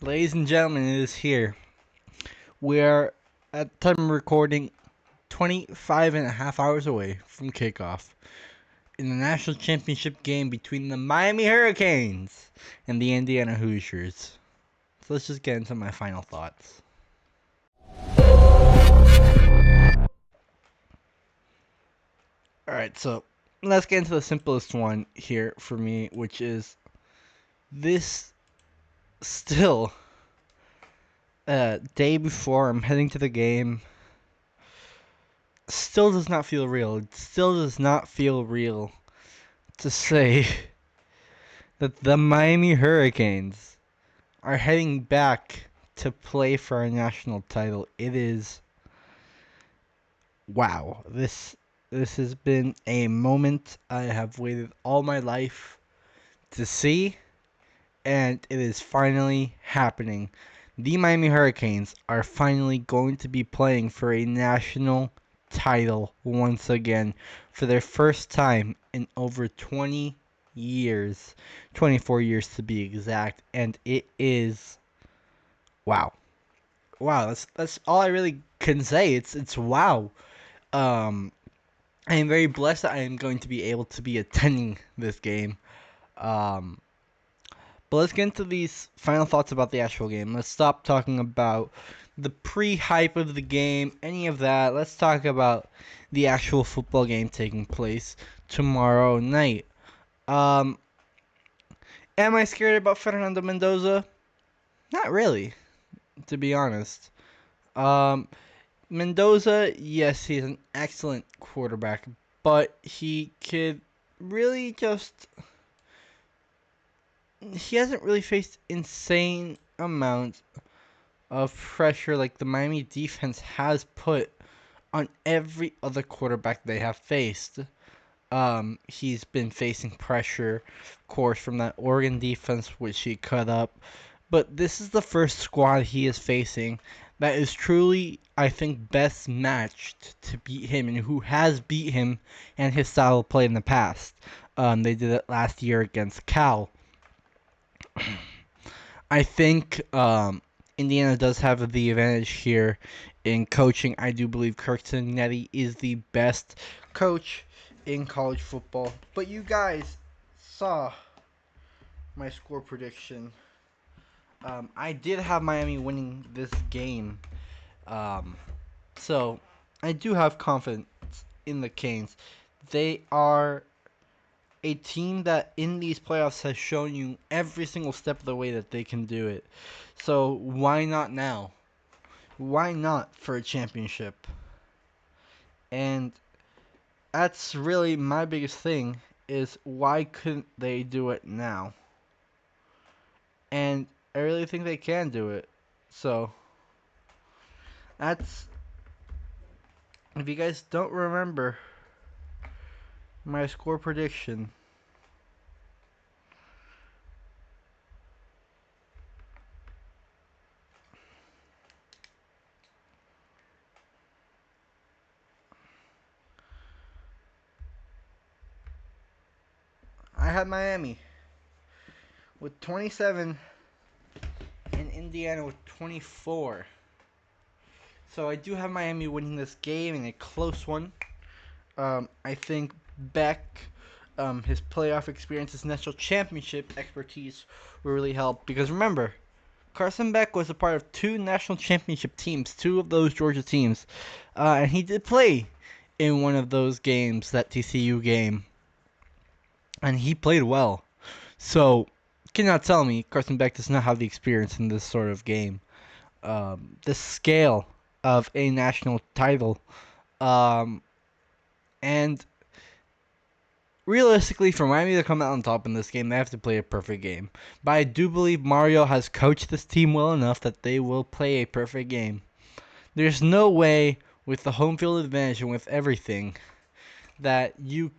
Ladies and gentlemen, it is here. We are, at the time of recording, 25 and a half hours away from kickoff in the national championship game between the Miami Hurricanes and the Indiana Hoosiers. So let's just get into my final thoughts. Alright, so let's get into the simplest one here for me, which is this still day before I'm heading to the game still does not feel real. It still does not feel real to say that the Miami Hurricanes are heading back to play for our national title. It is wow. This has been a moment I have waited all my life to see, and it is finally happening. The Miami Hurricanes are finally going to be playing for a national title once again for their first time in over 20 years, 24 years to be exact, and it is wow. Wow, that's all I really can say. It's wow. Um I am very blessed that I am going to be able to be attending this game. Um But let's get into these final thoughts about the actual game. Let's stop talking about the pre-hype of the game, any of that. Let's talk about the actual football game taking place tomorrow night. Um, am I scared about Fernando Mendoza? Not really, to be honest. Um, Mendoza, yes, he's an excellent quarterback, but he could really just he hasn't really faced insane amounts of pressure like the Miami defense has put on every other quarterback they have faced. He's been facing pressure, of course, from that Oregon defense, which he cut up. But this is the first squad he is facing that is truly, I think, best matched to beat him and who has beat him and his style of play in the past. They did it last year against Cal. I think Indiana does have the advantage here in coaching. I do believe Kirk Cincinnati is the best coach in college football. But you guys saw my score prediction. I did have Miami winning this game. Um, so I do have confidence in the Canes. They are a team that in these playoffs has shown you every single step of the way that they can do it. So why not now? Why not for a championship? And that's really my biggest thing is why couldn't they do it now? And I really think they can do it. So that's if you guys don't remember my score prediction, I had Miami with 27 and Indiana with 24. So I do have Miami winning this game in a close one. I think Beck, his playoff experience, his national championship expertise will really help. Because remember, Carson Beck was a part of two national championship teams, two of those Georgia teams. And he did play in one of those games, that TCU game. And he played well. So, cannot tell me Carson Beck does not have the experience in this sort of game. The scale of a national title. Um, and realistically, for Miami to come out on top in this game, they have to play a perfect game. But I do believe Mario has coached this team well enough that they will play a perfect game. There's no way, with the home field advantage and with everything, that you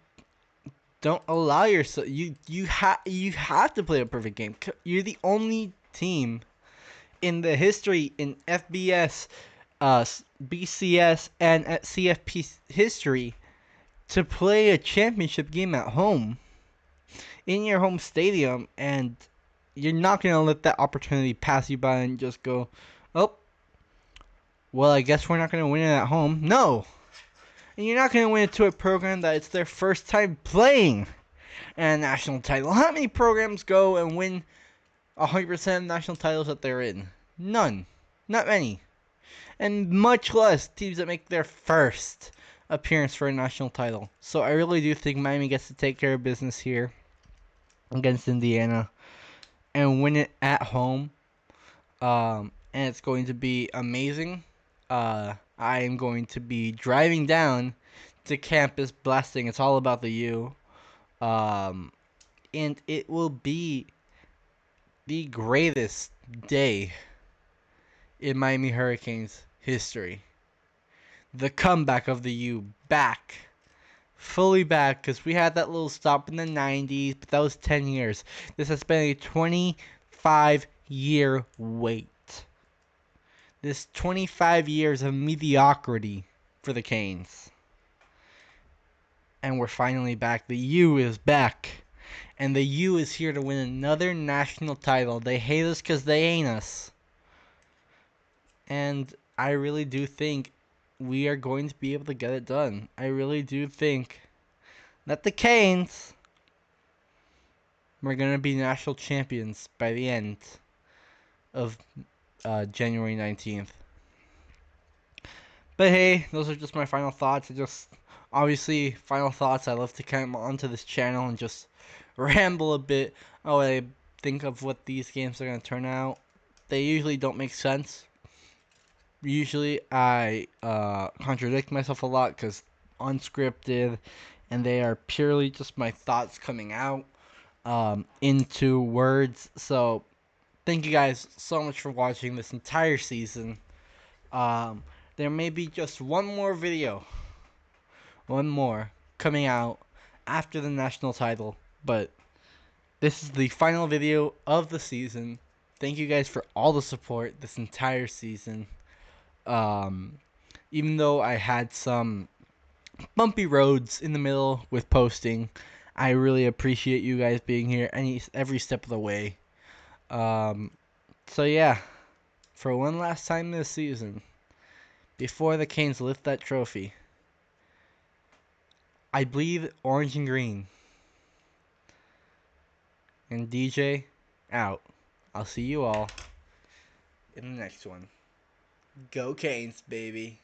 don't allow yourself. You have to play a perfect game. You're the only team in the history in FBS, BCS, and at CFP history to play a championship game at home in your home stadium, and you're not going to let that opportunity pass you by and just go, oh, well, I guess we're not going to win it at home. No! And you're not going to win it to a program that it's their first time playing a national title. How many programs go and win 100% of national titles that they're in? None. Not many. And much less teams that make their first appearance for a national title. So I really do think Miami gets to take care of business here against Indiana and win it at home. And it's going to be amazing. I am going to be driving down to campus blasting It's All About the U. Um, and it will be the greatest day in Miami Hurricanes history. The comeback of the U back. Fully back, because we had that little stop in the 90s, but that was 10 years. This has been a 25-year wait. This 25 years of mediocrity for the Canes. And we're finally back. The U is back. And the U is here to win another national title. They hate us because they ain't us. And I really do think we are going to be able to get it done. I really do think that the Canes are going to be national champions by the end of January 19th. But hey, those are just my final thoughts. Obviously, final thoughts. I love to come onto this channel and just ramble a bit. Oh, I think of what these games are going to turn out. They usually don't make sense. Usually, I contradict myself a lot because unscripted, and they are purely just my thoughts coming out into words. So, thank you guys so much for watching this entire season. Um, there may be just one more video, one more, coming out after the national title, but this is the final video of the season. Thank you guys for all the support this entire season. Um, Even though I had some bumpy roads in the middle with posting, I really appreciate you guys being here every step of the way. Um, so yeah, for one last time this season, before the Canes lift that trophy, I bleed orange and green. And DJ, out. I'll see you all in the next one. Go Canes, baby.